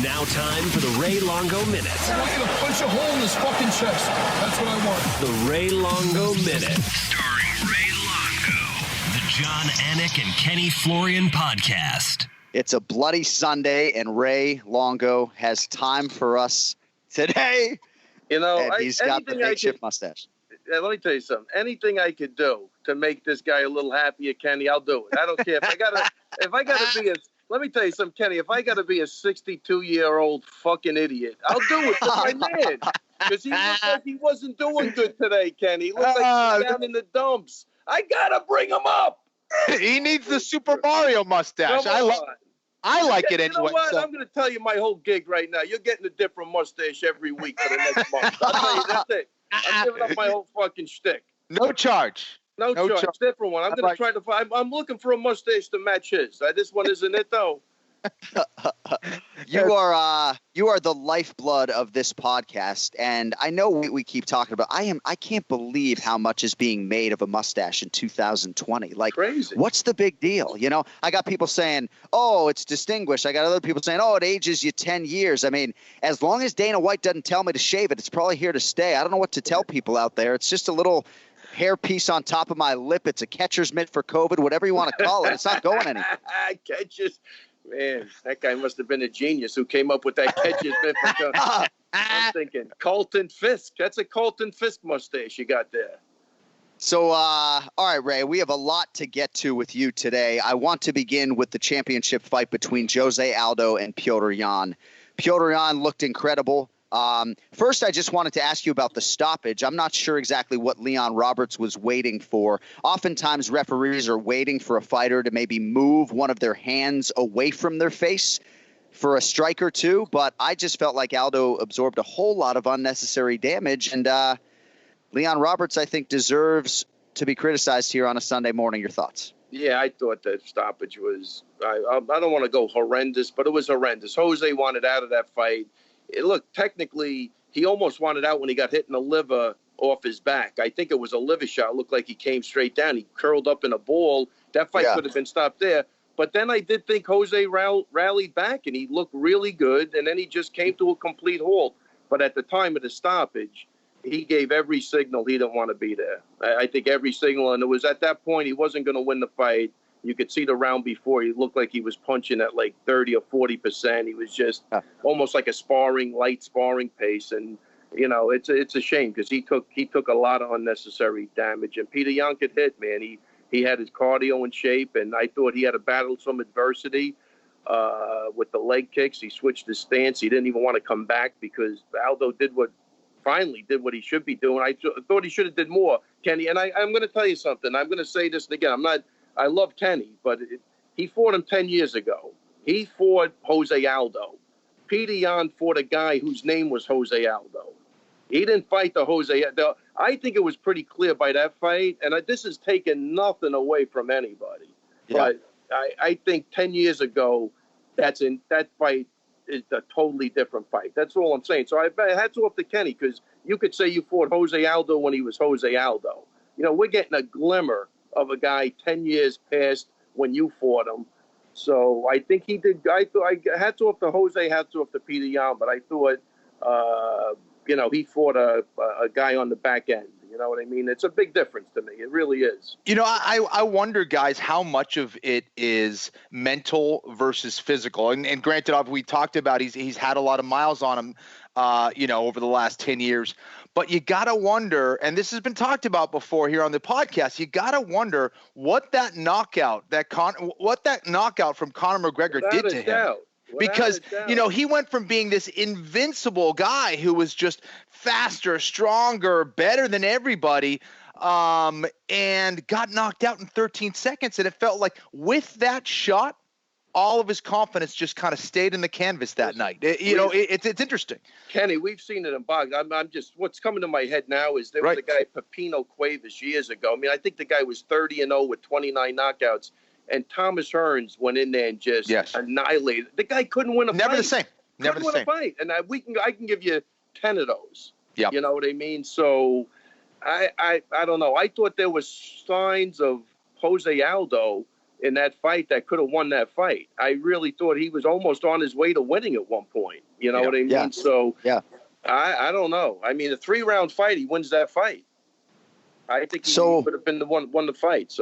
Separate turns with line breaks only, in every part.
Now time for the Ray Longo Minute.
I want you to punch a hole in his fucking chest. That's what I want.
The Ray Longo Minute. Starring Ray Longo. The John Anik and Kenny Florian podcast.
It's a bloody Sunday, and Ray Longo has time for us today.
You know,
and he's got the makeshift mustache.
Let me tell you something. Anything I could do to make this guy a little happier, Kenny, I'll do it. I don't care. If I gotta be a, let me tell you something, Kenny, if I gotta be a 62-year-old fucking idiot, I'll do it for my man. Because he looked like he wasn't doing good today, Kenny. He looked like he was down in the dumps. I gotta bring him up.
He needs the Super Mario mustache. I like it anyway.
You know what?
So.
I'm going to tell you my whole gig right now. You're getting a different mustache every week for the next month. I'll tell you, that's it. I'm giving up my whole fucking shtick.
No charge.
No charge. Different one. I'm going to try to find. I'm looking for a mustache to match his. This one isn't it though.
You are the lifeblood of this podcast, and I know we keep talking about. I can't believe how much is being made of a mustache in 2020. Like,
crazy.
What's the big deal? You know, I got people saying, "Oh, it's distinguished." I got other people saying, "Oh, it ages you 10 years." I mean, as long as Dana White doesn't tell me to shave it, it's probably here to stay. I don't know what to tell people out there. It's just a little hair piece on top of my lip. It's a catcher's mitt for COVID, whatever you want to call it. It's not going anywhere.
Catcher's. Man, that guy must have been a genius who came up with that catcher's mitt. I'm thinking Colton Fisk. That's a Colton Fisk mustache you got there.
So, all right, Ray, we have a lot to get to with you today. I want to begin with the championship fight between Jose Aldo and Petr Yan. Petr Yan looked incredible. First, I just wanted to ask you about the stoppage. I'm not sure exactly what Leon Roberts was waiting for. Oftentimes, referees are waiting for a fighter to maybe move one of their hands away from their face for a strike or two, but I just felt like Aldo absorbed a whole lot of unnecessary damage, and Leon Roberts, I think, deserves to be criticized here on a Sunday morning. Your thoughts?
Yeah, I thought that stoppage was, I don't want to go horrendous, but it was horrendous. Jose wanted out of that fight. Look, technically, he almost wanted out when he got hit in the liver off his back. I think it was a liver shot. It looked like he came straight down. He curled up in a ball. That fight could have been stopped there. But then I did think Jose rallied back, and he looked really good, and then he just came to a complete halt. But at the time of the stoppage, he gave every signal he didn't want to be there. I think every signal, and it was at that point he wasn't going to win the fight. You could see the round before. He looked like he was punching at like 30 or 40%. He was just almost like a light sparring pace. And, you know, it's a shame because he took a lot of unnecessary damage. And Petr Yan could hit, man. He had his cardio in shape, and I thought he had to battle some adversity with the leg kicks. He switched his stance. He didn't even want to come back because Aldo finally did what he should be doing. I thought he should have did more, Kenny. And I'm going to tell you something. I'm going to say this again. I love Kenny, but he fought him 10 years ago. He fought Jose Aldo. Petr Yan fought a guy whose name was Jose Aldo. He didn't fight the Jose Aldo. I think it was pretty clear by that fight, and this is taking nothing away from anybody. Yeah. But I think 10 years ago, that fight is a totally different fight. That's all I'm saying. So I hats off to Kenny, because you could say you fought Jose Aldo when he was Jose Aldo. You know, we're getting a glimmer of a guy 10 years past when you fought him. So I think he did. I hats off to Jose, hats off to Petr Yan, but I thought, he fought a guy on the back end. You know what I mean? It's a big difference to me. It really is.
You know, I wonder, guys, how much of it is mental versus physical. And granted, we talked about he's had a lot of miles on him, over the last 10 years. But you got to wonder, and this has been talked about before here on the podcast, you got to wonder what that knockout from Conor McGregor did to him. Because, he went from being this invincible guy who was just faster, stronger, better than everybody, and got knocked out in 13 seconds. And it felt like with that shot, all of his confidence just kind of stayed in the canvas that night. It's interesting.
Kenny, we've seen it in boxing. I'm just, what's coming to my head now is there was a guy, Pepino Cuevas, years ago. I mean, I think the guy was 30-0 with 29 knockouts. And Thomas Hearns went in there and just annihilated. The guy couldn't win a fight.
Never the same. Never the same.
Fight. And I can give you 10 of those.
Yeah.
You know what I mean? So I don't know. I thought there was signs of Jose Aldo in that fight that could have won that fight. I really thought he was almost on his way to winning at one point. You know what I mean?
Yeah.
So
yeah.
I don't know. I mean, a 3-round fight, he wins that fight. I think he would have been the one won the fight.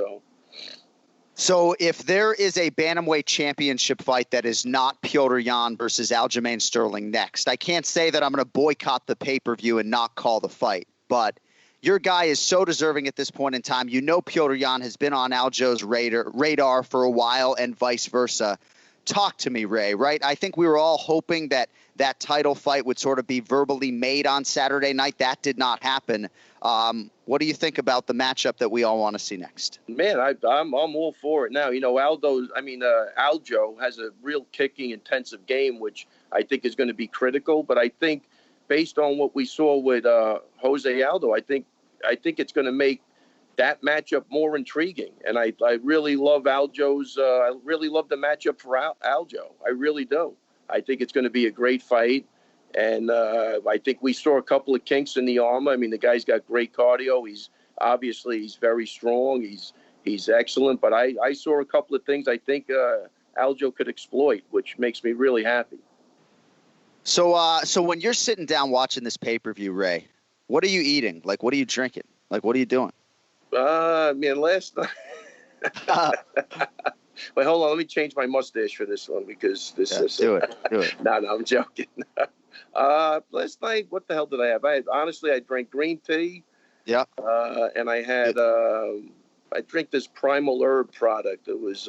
So if there is a bantamweight championship fight that is not Petr Yan versus Aljamain Sterling next, I can't say that I'm going to boycott the pay-per-view and not call the fight, but your guy is so deserving at this point in time. You know Petr Yan has been on Aljo's radar for a while and vice versa. Talk to me, Ray, right? I think we were all hoping that that title fight would sort of be verbally made on Saturday night. That did not happen. What do you think about the matchup that we all want to see next?
Man, I'm all for it now. You know, Aljo has a real kicking, intensive game, which I think is going to be critical. But I think based on what we saw with Jose Aldo, I think it's going to make that matchup more intriguing. And I really love Aljo's. I really love the matchup for Aljo. I really do. I think it's going to be a great fight. And I think we saw a couple of kinks in the armor. I mean, the guy's got great cardio. He's very strong. He's excellent. But I saw a couple of things I think Aljo could exploit, which makes me really happy.
So when you're sitting down watching this pay-per-view, Ray, what are you eating? Like, what are you drinking? Like, what are you doing?
Man, last night. Wait, hold on. Let me change my mustache for this one because this is.
Do it.
No, I'm joking. Last night, what the hell did I have? I drank green tea.
Yeah.
And I had I drink this primal herb product. It was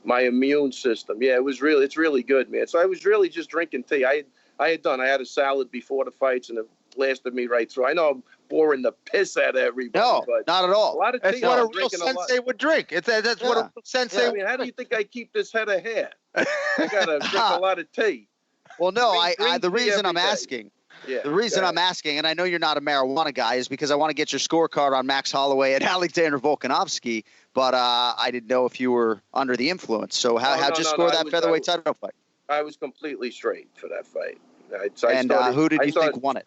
my immune system. Yeah, it's really good, man. So I was really just drinking tea. I had a salad before the fights, and it lasted me right through. I know I'm boring the piss out of everybody.
No,
but
not at all.
A lot of tea.
That's what a real sensei would drink. That's what a real sensei.
Yeah, I mean, how do you think I keep this head of hair? I gotta drink a lot of tea.
Well, no, the reason I'm asking, I'm asking, and I know you're not a marijuana guy, is because I want to get your scorecard on Max Holloway and Alexander Volkanovski, but I didn't know if you were under the influence. So how'd you score that featherweight title fight?
I was completely straight for that fight.
Who did you think won it?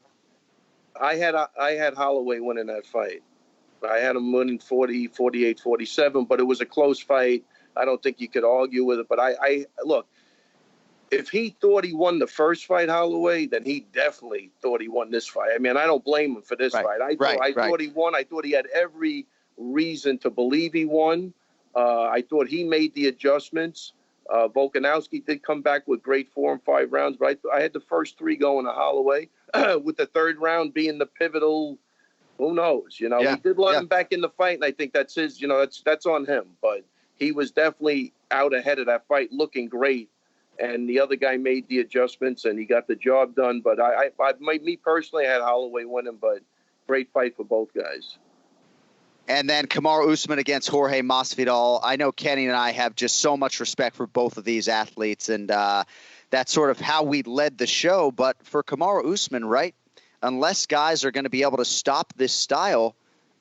I had Holloway winning that fight. I had him winning 40, 48, 47, but it was a close fight. I don't think you could argue with it. But I look, if he thought he won the first fight, Holloway, then he definitely thought he won this fight. I mean, I don't blame him for this fight. I thought he won. I thought he had every reason to believe he won. I thought he made the adjustments. Volkanovski did come back with great 4 and 5 rounds, but I had the first 3 going to Holloway, with the 3rd round being the pivotal. Who knows? You know, he did let him back in the fight, and I think that's his. You know, that's on him. But he was definitely out ahead of that fight, looking great. And the other guy made the adjustments, and he got the job done. But me personally, I had Holloway winning, but great fight for both guys.
And then Kamaru Usman against Jorge Masvidal. I know Kenny and I have just so much respect for both of these athletes, and that's sort of how we led the show. But for Kamaru Usman, right, unless guys are going to be able to stop this style,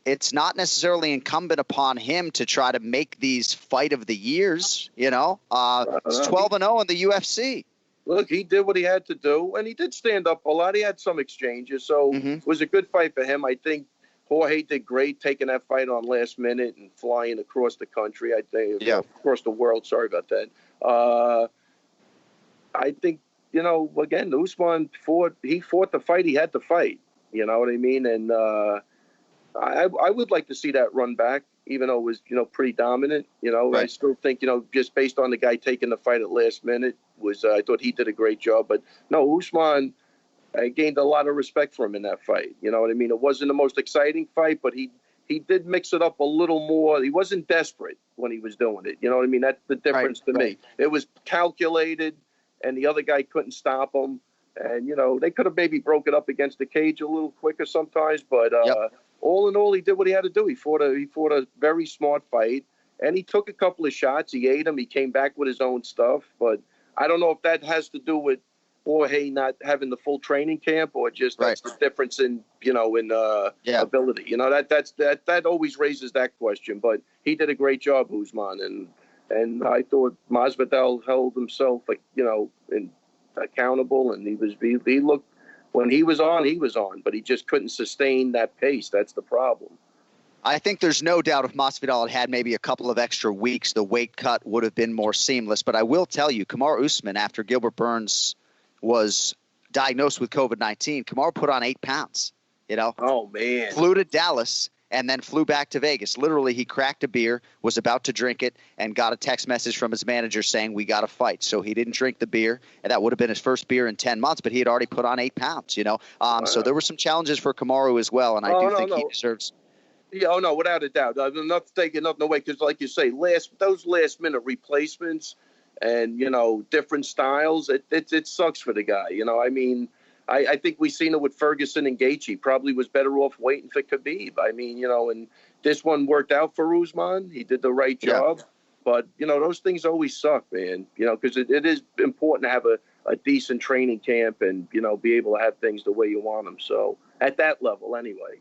it's not necessarily incumbent upon him to try to make these fight of the years, you know. It's 12-0 in the UFC.
Look, he did what he had to do, and he did stand up a lot. He had some exchanges, so it was a good fight for him. I think Jorge did great taking that fight on last minute and flying across the country, I think. Yeah. Across the world, sorry about that. I think, you know, again, Usman fought the fight he had to fight. You know what I mean? And I would like to see that run back, even though it was, you know, pretty dominant. You know, I still think, you know, just based on the guy taking the fight at last minute, I thought he did a great job. But no, Usman, I gained a lot of respect for him in that fight. You know what I mean? It wasn't the most exciting fight, but he did mix it up a little more. He wasn't desperate when he was doing it. You know what I mean? That's the difference to me. It was calculated, and the other guy couldn't stop him. And, you know, they could have maybe broke it up against the cage a little quicker sometimes, but all in all, he did what he had to do. He fought a very smart fight, and he took a couple of shots. He ate them. He came back with his own stuff. But I don't know if that has to do with Jorge not having the full training camp, or just that's the difference in, you know, in ability. You know, that always raises that question. But he did a great job, Usman, and I thought Masvidal held himself, like, you know, accountable, and he looked. When he was on, but he just couldn't sustain that pace. That's the problem.
I think there's no doubt if Masvidal had maybe a couple of extra weeks, the weight cut would have been more seamless. But I will tell you, Kamaru Usman, after Gilbert Burns was diagnosed with COVID-19, Kamaru put on 8 pounds, you know.
Oh, man.
Flew to Dallas and then flew back to Vegas. Literally, he cracked a beer, was about to drink it, and got a text message from his manager saying, we got to fight. So he didn't drink the beer, and that would have been his first beer in 10 months, but he had already put on 8 pounds, you know. So there were some challenges for Kamaru as well, and I do think he deserves.
Yeah, oh no, without a doubt. I'm not taking nothing away because, like you say, those last-minute replacements and, you know, different styles, it sucks for the guy. You know, I mean, I think we've seen it with Ferguson and Gaethje. Probably was better off waiting for Khabib. I mean, you know, and this one worked out for Usman. He did the right job. Yeah. But, you know, those things always suck, man, you know, because it is important to have a decent training camp and, you know, be able to have things the way you want them. So at that level anyway.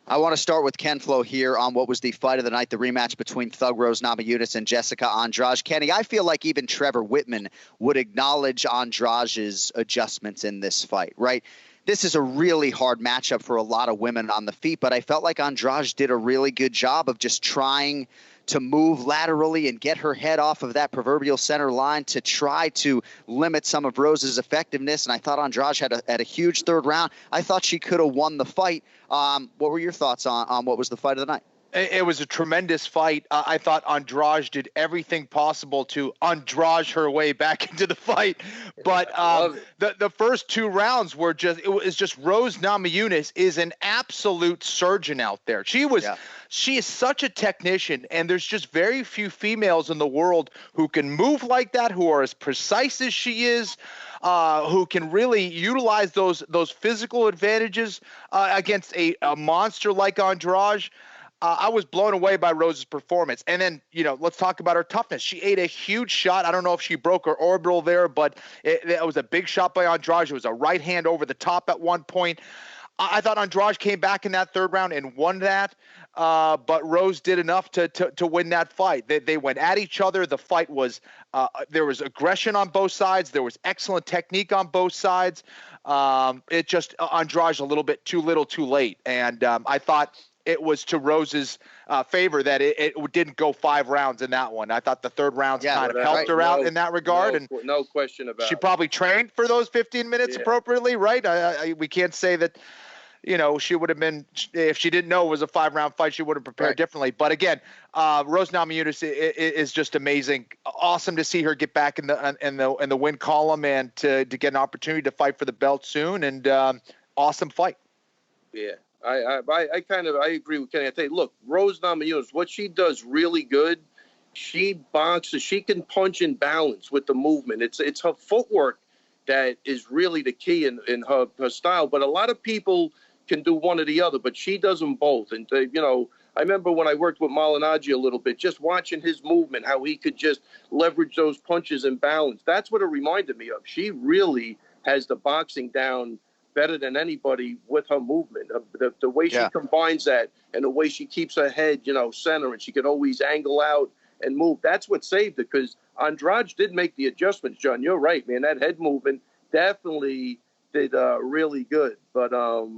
I want to start with Ken Flo here on what was the fight of the night, the rematch between Thug Rose Namajunas and Jessica Andrade. Kenny, I feel like even Trevor Whitman would acknowledge Andrade's adjustments in this fight, right? This is a really hard matchup for a lot of women on the feet, but I felt like Andrade did a really good job of just trying to move laterally and get her head off of that proverbial center line to try to limit some of Rose's effectiveness. And I thought Andrade had a huge third round. I thought she could have won the fight. What were your thoughts on what was the fight of the night?
It was a tremendous fight. I thought Andrade did everything possible to Andrade her way back into the fight. But the first 2 rounds were just Rose Namajunas is an absolute surgeon out there. She is such a technician, and there's just very few females in the world who can move like that, who are as precise as she is, who can really utilize those physical advantages against a monster like Andrade. I was blown away by Rose's performance. And then, you know, let's talk about her toughness. She ate a huge shot. I don't know if she broke her orbital there, but it was a big shot by Andrade. It was a right hand over the top at one point. I thought Andrade came back in that third round and won that, but Rose did enough to win that fight. They went at each other. The fight was there was aggression on both sides. There was excellent technique on both sides. It just Andrade a little bit too little, too late, and I thought it was to Rose's favor that it didn't go 5 rounds in that one. I thought the third round kind of helped her out in that regard.
No question about it.
She probably trained for those 15 minutes appropriately, right? We can't say that, you know, she would have been, if she didn't know it was a 5-round fight, she would have prepared differently. But again, Rose Namajunas is just amazing. Awesome to see her get back in the win column and to get an opportunity to fight for the belt soon. And awesome fight.
Yeah. I agree with Kenny. I tell you, look, Rose Namajunas, what she does really good, she boxes, she can punch and balance with the movement. It's her footwork that is really the key in her style. But a lot of people can do one or the other, but she does them both. And, you know, I remember when I worked with Malignaggi a little bit, just watching his movement, how he could just leverage those punches and balance. That's what it reminded me of. She really has the boxing down better than anybody with her movement. The way she combines that and the way she keeps her head, you know, center, and she can always angle out and move. That's what saved it, because Andrade did make the adjustments, John. You're right, man. That head movement definitely did really good. But, I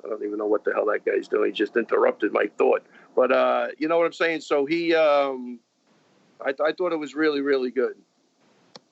don't even know what the hell that guy's doing. He just interrupted my thought. But, you know what I'm saying? So he, I thought it was really, really good.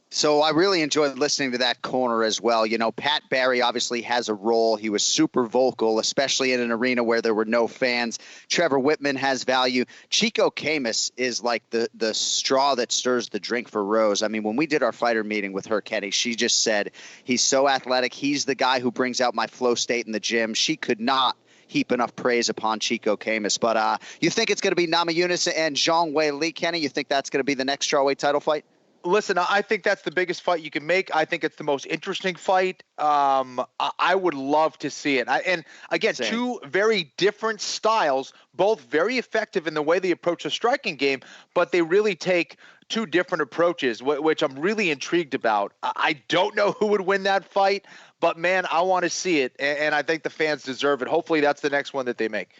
So I really enjoyed listening to that corner as well. You know, Pat Barry obviously has a role. He was super vocal, especially in an arena where there were no fans. Trevor Whitman has value. Chico Camus is like the straw that stirs the drink for Rose. I mean, when we did our fighter meeting with her, Kenny, she just said, he's so athletic. He's the guy who brings out my flow state in the gym. She could not heap enough praise upon Chico Camus. But you think it's going to be Namajunas and Zhang Wei Li, Kenny? You think that's going to be the next strawweight title fight?
Listen, I think that's the biggest fight you can make. I think it's the most interesting fight. I would love to see it. And again,
Same.
2 very different styles, both very effective in the way they approach the striking game, but they really take 2 different approaches, which I'm really intrigued about. I don't know who would win that fight, but man, I want to see it, and I think the fans deserve it. Hopefully that's the next one that they make.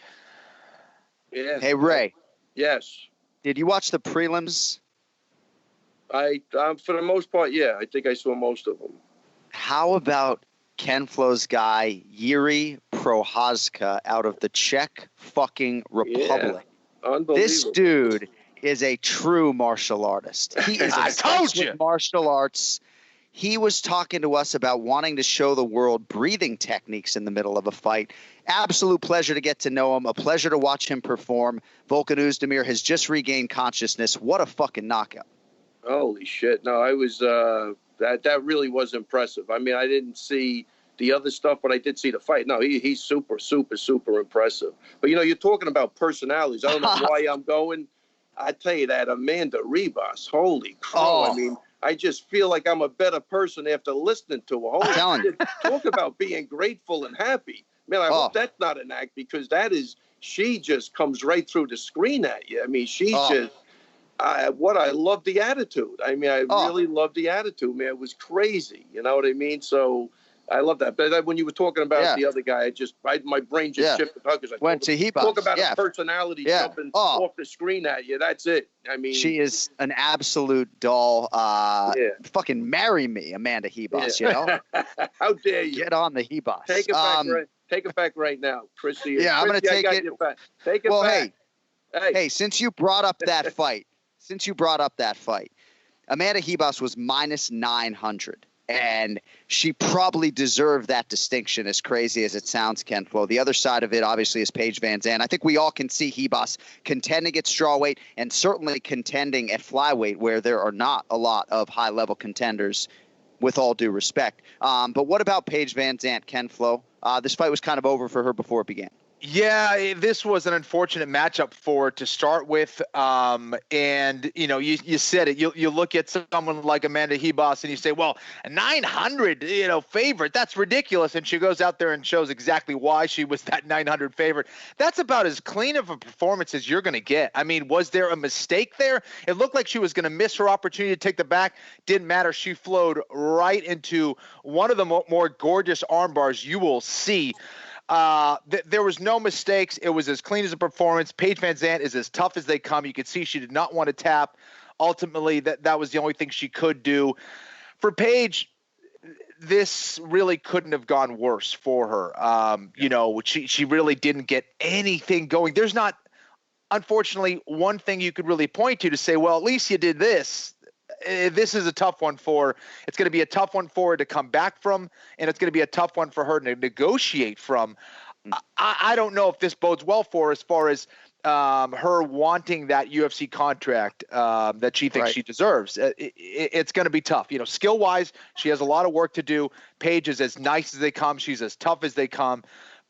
Yeah.
Hey, Ray.
Yes.
Did you watch the prelims?
I for the most part, yeah. I think I saw most of them.
How about Ken Flo's guy, Yuri Prochazka out of the Czech fucking Republic.
Yeah. Unbelievable.
This dude is a true martial artist. He is
I told you.
Martial arts. He was talking to us about wanting to show the world breathing techniques in the middle of a fight. Absolute pleasure to get to know him. A pleasure to watch him perform. Volkan Oezdemir has just regained consciousness. What a fucking knockout.
Holy shit. No, I was that really was impressive. I mean, I didn't see the other stuff, but I did see the fight. No, he's super, super, super impressive. But, you're talking about personalities. I don't know why I'm going. I tell you that Amanda Ribas, holy crow. I mean, I just feel like I'm a better person after listening to her. Holy shit. Talk about being grateful and happy. Man, I hope that's not an act, because she just comes right through the screen at you. I mean, I love the attitude. I mean, I really love the attitude, man. It was crazy. You know what I mean? So I love that. But when you were talking about the other guy, my brain just shifted because I
went to Hebos.
Talk about a personality jumping off the screen at you. That's it. I mean,
she is an absolute doll. Fucking marry me, Amanda Hebos. You know?
How dare you?
Get on the Hebos.
Take it back right now, Chrissy.
Yeah, I'm going to take it.
Take it back.
Hey, since you brought up that fight, Amanda Hebos was minus 900. And she probably deserved that distinction, as crazy as it sounds, Ken Flo. The other side of it, obviously, is Paige Vanzant. I think we all can see Hebos contending at strawweight and certainly contending at flyweight, where there are not a lot of high-level contenders, with all due respect. But what about Paige Vanzant, Ken Flo? This fight was kind of over for her before it began.
Yeah, this was an unfortunate matchup for her to start with. And, you said it. You look at someone like Amanda Hebos and you say, well, a 900, favorite, that's ridiculous. And she goes out there and shows exactly why she was that 900 favorite. That's about as clean of a performance as you're going to get. I mean, was there a mistake there? It looked like she was going to miss her opportunity to take the back. Didn't matter. She flowed right into one of the more gorgeous arm bars you will see. There was no mistakes. It was as clean as a performance. Paige Vanzant is as tough as they come. You could see she did not want to tap. Ultimately, that was the only thing she could do. For Paige, this really couldn't have gone worse for her. She really didn't get anything going. There's not, unfortunately, one thing you could really point to say, well, at least you did this. This is a tough one for her. It's going to be a tough one for her to come back from, and it's going to be a tough one for her to negotiate from. I don't know if this bodes well for her as far as her wanting that UFC contract that she thinks she deserves. It's going to be tough. Skill-wise, she has a lot of work to do. Paige is as nice as they come. She's as tough as they come.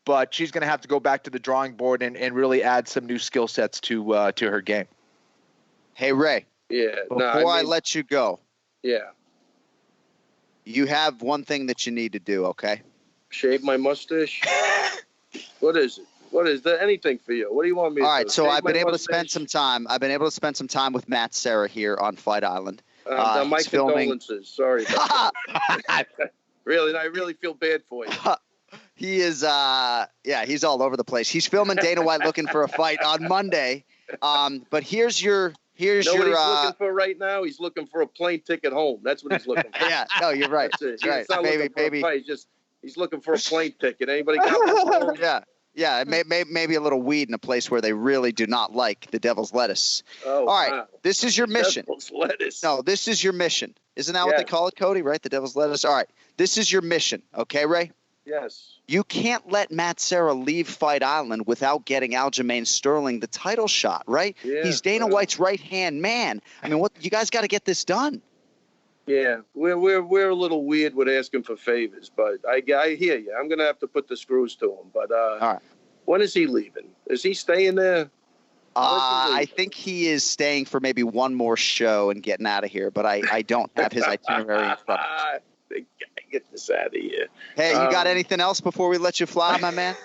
But she's going to have to go back to the drawing board and really add some new skill sets to her game.
Hey, Ray.
Yeah.
Before I let you go.
Yeah.
You have one thing that you need to do, okay?
Shave my mustache? What is it? What is that? Anything for you? What do you want me to do?
All right, so I've been able to
mustache?
spend some time with Matt Serra here on Fight Island.
My condolences. Sorry. Really, I really feel bad for you.
He is, he's all over the place. He's filming Dana White looking for a fight on Monday. But here's what he's
looking for right now? He's looking for a plane ticket home. That's what he's looking for.
Yeah, no, you're right.
That's it.
Right.
He's not looking for a fight. He's looking for a plane ticket. Anybody got one?
Yeah, maybe a little weed in a place where they really do not like the devil's lettuce.
Oh,
all right,
wow.
This is your mission.
Devil's lettuce.
No, this is your mission. Isn't that what they call it, Cody, right? The devil's lettuce? All right, this is your mission, okay, Ray?
Yes.
You can't let Matt Serra leave Fight Island without getting Aljamain Sterling the title shot, right?
Yeah,
he's Dana White's right-hand man. I mean, you guys got to get this done.
Yeah, we're a little weird with asking for favors, but I hear you. I'm going to have to put the screws to him. But
all right.
When is he leaving? Is he staying there?
I think he is staying for maybe one more show and getting out of here, but I don't have his itinerary in front of me.
Get this out of here.
Hey, you got anything else before we let you fly, my man?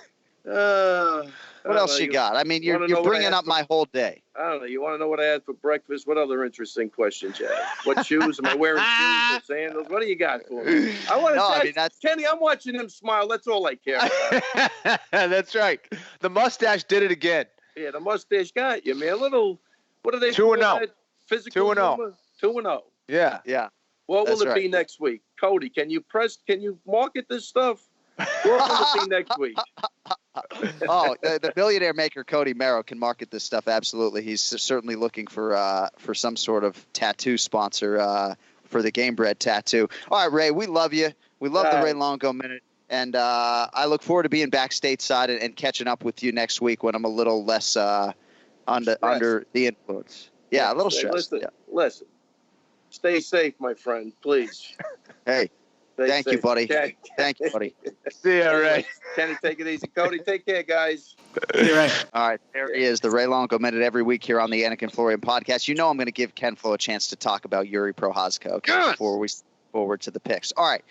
What else you got? I mean, you're bringing up my whole day.
I don't know. You want to know what I had for breakfast? What other interesting questions you have? What shoes? Am I wearing shoes or sandals? What do you got for me? I want to Kenny, I'm watching him smile. That's all I care about.
That's right. The mustache did it again.
Yeah, the mustache got you, man. What are they?
2-0.
Physical 2-0. 2-0.
Yeah.
Yeah.
What will it be next week? Cody, can you market this stuff? What will it be next week?
Oh, the billionaire maker Cody Merrow can market this stuff. Absolutely. He's certainly looking for some sort of tattoo sponsor for the Game Bread tattoo. All right, Ray, we love you. We love the Ray Longo Minute. And I look forward to being back stateside and catching up with you next week when I'm a little less under the influence. Yeah, a little stressed.
Listen. Stay safe, my friend, please.
Hey, thank you, buddy.
Okay.
Thank you, buddy.
See ya, Ray.
Kenny, take it easy. Cody, take care, guys.
You're right.
All right, there he is, the Ray Longo Minute every week here on the Anik and Florian podcast. You know I'm going to give Ken Flo a chance to talk about Yuri Prochazka before we forward to the picks. All right.